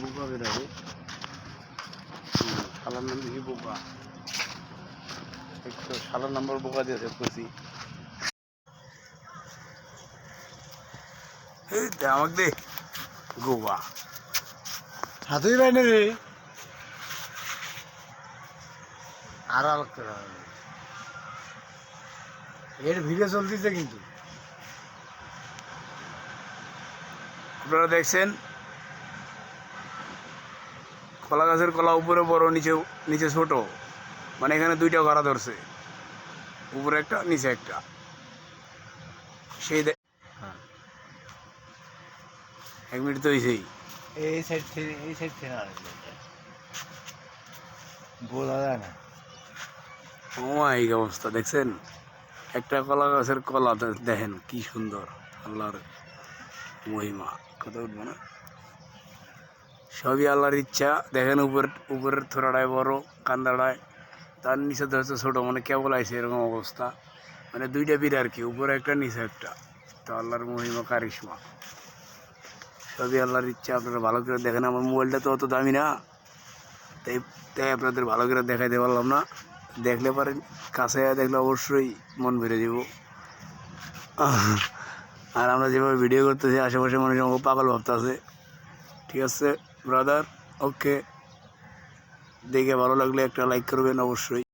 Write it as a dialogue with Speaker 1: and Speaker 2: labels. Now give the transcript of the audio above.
Speaker 1: বোকা বেরাবে শালার নাম দেখি বোকা একটু শালার নাম্বার বোকা দিয়ে সেভ করছি আমাকে দে গোয়া
Speaker 2: হাতুই পাই না রে আর আলোক করা এর ভিডিও চলতেছে কিন্তু
Speaker 1: আপনারা দেখছেন কলা গাছের কলা উপরে বড় নিচে নিচে ছোট মানে এখানে দুইটা গড়া ধরছে উপরে একটা নিচে একটা সেই এক মিনিট তো হয়েছেই
Speaker 2: এই সাইড থেকে বোঝা যায় না
Speaker 1: এই অবস্থা দেখছেন একটা কলা গাছের কলা দেখেন কি সুন্দর আল্লাহর মহিমা কথা উঠবো না সবই আল্লাহর ইচ্ছা দেখেন উপরের থোড়াটায় বড় কান্দাটায় তার নিচে ধরছে ছোটো মানে কেবল আইছে এরকম অবস্থা মানে দুইটা বীর আর কি উপরে একটা নিচে একটা তো আল্লাহর মহিমা কারিশমা সবই আল্লাহর ইচ্ছা আপনারা ভালো করে দেখেন আমার মোবাইলটা তো অত দামি না তাই তাই আপনাদের ভালো করে দেখাইতে পারলাম না দেখলে পারেন কাছে দেখলে অবশ্যই মন ভরে যাব আর আমরা যেভাবে ভিডিও করতেছি আশেপাশে মানুষ আমাকে পাগল ভাবতেছে ঠিক আছে ব্রাদার ওকে দেখে ভালো লাগলে একটা লাইক করবেন অবশ্যই।